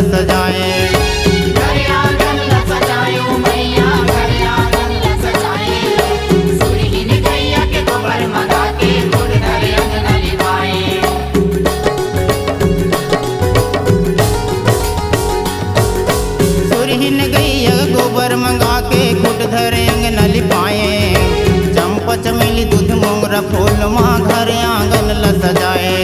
सजाए। सुरहीन गैया गोबर मंगा के खुट धरे अंगन लिपाए। चंपा चमेली दूध मोंगरा फूल माँ घर आंगन ल सजाए।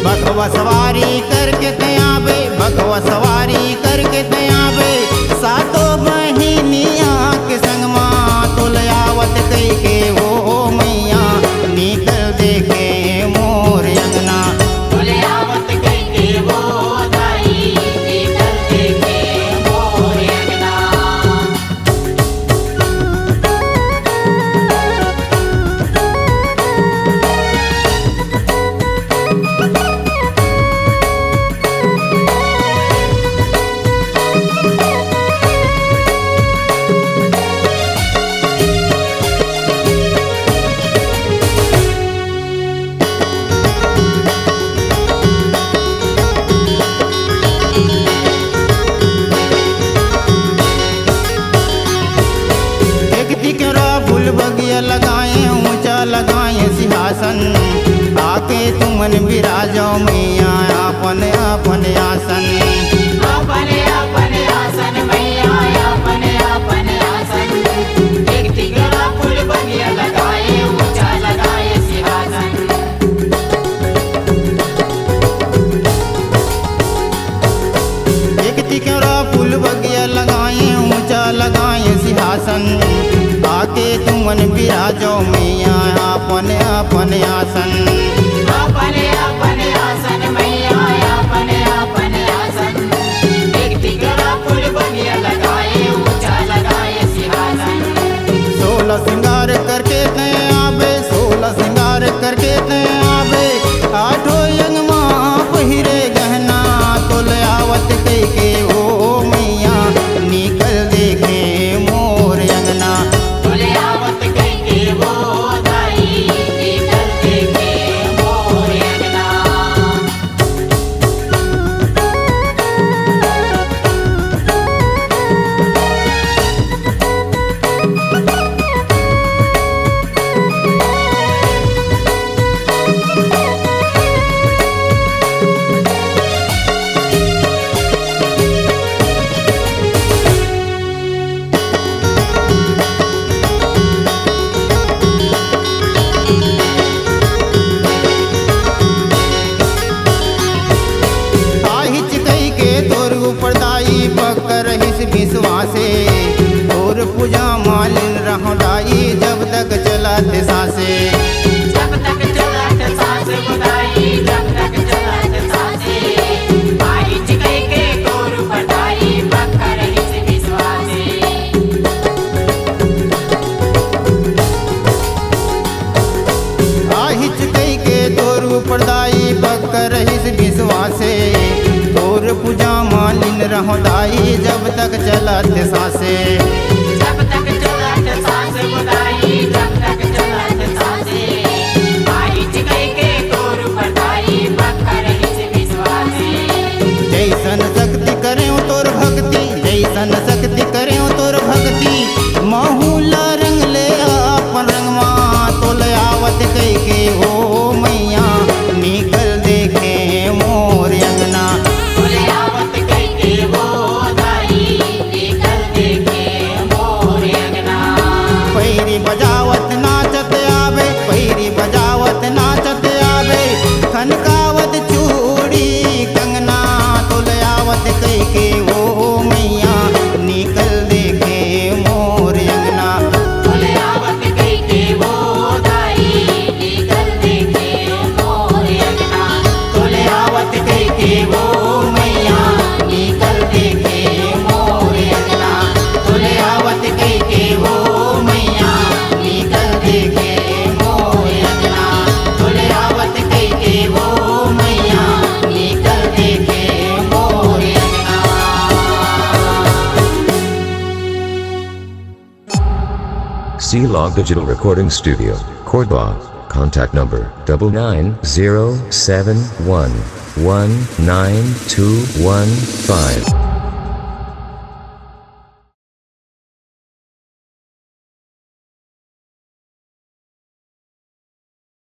बघवा सवारी करके तयाबे, बघवा सवारी करके तयाबे, सातों बहिनिया के संग माँ तुलयावत कई के वो मैया निकल देखे मोर अंगना। तुलयावत कई के वो दाई निकल देखे मोर अंगना। फूल बगिया लगाए ऊंचा लगाए सिंहासन, आके तुमन विराजो मैया अपन अपन आसन। अपने अपने आसन मैया अपने अपने आसन। एक तिगड़ा फूल बगिया लगाए ऊंचा लगाए सिंहासन। एक तिगड़ा फूल बगिया लगाए ऊंचा लगाए सिंहासन, आके तुमन विराजो मैया अपन अपन आसन। अपने अपने आसन मैया अपने अपने आसन। एक तिगड़ा फूल बगिया लगाए ऊंचा लगाए सिंहासन। 16 श्रृंगार करके तय आवे, 16 श्रृंगार करके तय आवे, आठों यंग माँ पहिरे गहना तुलयावत कई के वो मैया निकल देखे मोर अंगना। तुलयावत कई के वो दाई निकल देखे मोर अंगना। विश्वासे और पूजा मालिन रहोदाई जब तक चलाते सांसे। जब तक चलाते सांसे बुदाई जब तक चलाते सांसे। आई चिकई के तोर पटाई पक्कर हिस विश्वासे। आई चिकई के तोर पड़दाई पक्कर हिस विश्वासे। और पूजा मालिन रहोदाई जब तक चलाते सांसे। जब तक चलाते सांसे बुदाई जब तक चलाते सांसे। आई चिकई के तोर पटाई पक्कर हिस विश्वासे। जैसन शक्ति करे तोर भक्ति, जैसन शक्ति करे तोर भक्ति, माहूला रंग ले अपन रंगवा तोलयावत कई के हो मैया निकल देखे मोर अंगना। तुलयावत कई के वो दाई निकल C-Log Digital Recording Studio, Cordoba. Contact number 99071192115.